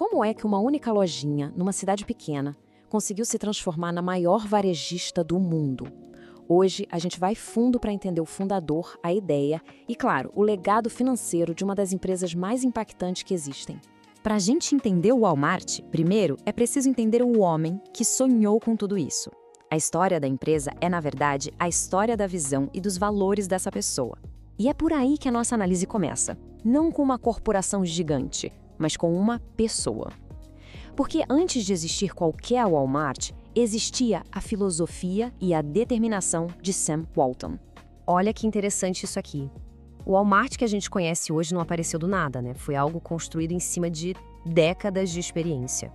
como é que uma única lojinha, numa cidade pequena, conseguiu se transformar na maior varejista do mundo. Hoje, a gente vai fundo para entender o fundador, a ideia e, claro, o legado financeiro de uma das empresas mais impactantes que existem. Para a gente entender o Walmart, primeiro é preciso entender o homem que sonhou com tudo isso. A história da empresa é, na verdade, a história da visão e dos valores dessa pessoa. E é por aí que a nossa análise começa. Não com uma corporação gigante, mas com uma pessoa. Porque antes de existir qualquer Walmart, existia a filosofia e a determinação de Sam Walton. Olha que interessante isso aqui. O Walmart que a gente conhece hoje não apareceu do nada, né? Foi algo construído em cima de décadas de experiência.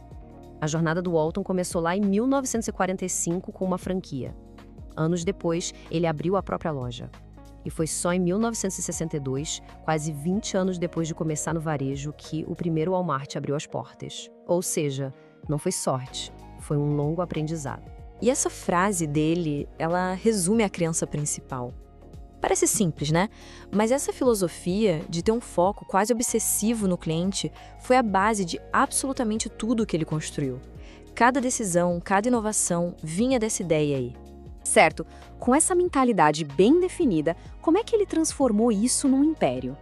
A jornada do Walton começou lá em 1945 com uma franquia. Anos depois, ele abriu a própria loja. E foi só em 1962, quase 20 anos depois de começar no varejo, que o primeiro Walmart abriu as portas. Ou seja, não foi sorte, foi um longo aprendizado. E essa frase dele, ela resume a crença principal. Parece simples, né? Mas essa filosofia de ter um foco quase obsessivo no cliente foi a base de absolutamente tudo que ele construiu. Cada decisão, cada inovação vinha dessa ideia aí. Certo, com essa mentalidade bem definida, como é que ele transformou isso num império?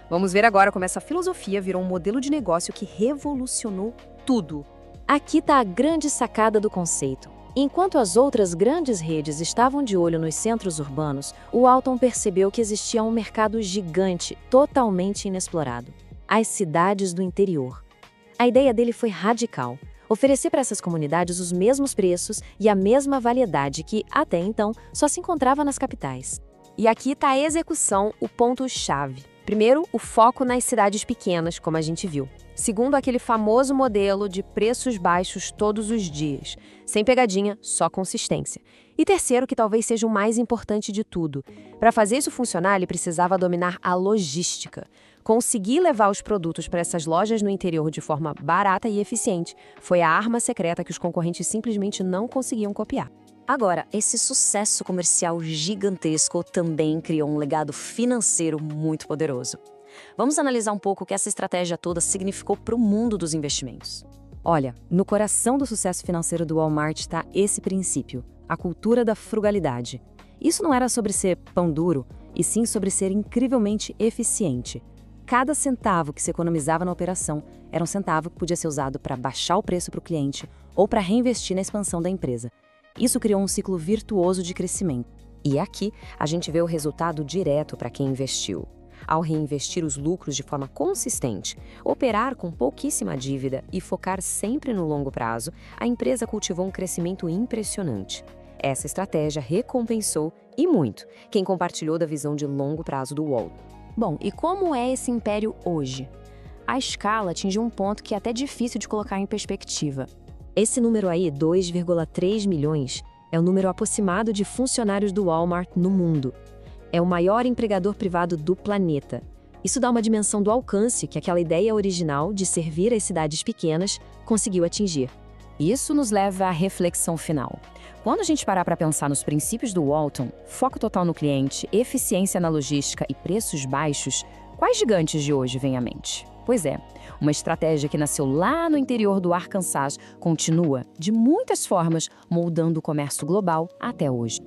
Vamos ver agora como essa filosofia virou um modelo de negócio que revolucionou tudo. Aqui está a grande sacada do conceito. Enquanto as outras grandes redes estavam de olho nos centros urbanos, o Walton percebeu que existia um mercado gigante, totalmente inexplorado: as cidades do interior. A ideia dele foi radical: oferecer para essas comunidades os mesmos preços e a mesma variedade que, até então, só se encontrava nas capitais. E aqui está a execução, o ponto-chave. Primeiro, o foco nas cidades pequenas, como a gente viu. Segundo, aquele famoso modelo de preços baixos todos os dias. Sem pegadinha, só consistência. E terceiro, que talvez seja o mais importante de tudo. Para fazer isso funcionar, ele precisava dominar a logística. Conseguir levar os produtos para essas lojas no interior de forma barata e eficiente foi a arma secreta que os concorrentes simplesmente não conseguiam copiar. Agora, esse sucesso comercial gigantesco também criou um legado financeiro muito poderoso. Vamos analisar um pouco o que essa estratégia toda significou para o mundo dos investimentos. Olha, no coração do sucesso financeiro do Walmart está esse princípio, a cultura da frugalidade. Isso não era sobre ser pão duro, e sim sobre ser incrivelmente eficiente. Cada centavo que se economizava na operação era um centavo que podia ser usado para baixar o preço para o cliente ou para reinvestir na expansão da empresa. Isso criou um ciclo virtuoso de crescimento. E aqui a gente vê o resultado direto para quem investiu. Ao reinvestir os lucros de forma consistente, operar com pouquíssima dívida e focar sempre no longo prazo, a empresa cultivou um crescimento impressionante. Essa estratégia recompensou, e muito, quem compartilhou da visão de longo prazo do Walton. Bom, e como é esse império hoje? A escala atingiu um ponto que é até difícil de colocar em perspectiva. Esse número aí, 2,3 milhões, é o número aproximado de funcionários do Walmart no mundo. É o maior empregador privado do planeta. Isso dá uma dimensão do alcance que aquela ideia original de servir as cidades pequenas conseguiu atingir. Isso nos leva à reflexão final. Quando a gente parar para pensar nos princípios do Walton, foco total no cliente, eficiência na logística e preços baixos, quais gigantes de hoje vêm à mente? Pois é, uma estratégia que nasceu lá no interior do Arkansas continua, de muitas formas, moldando o comércio global até hoje.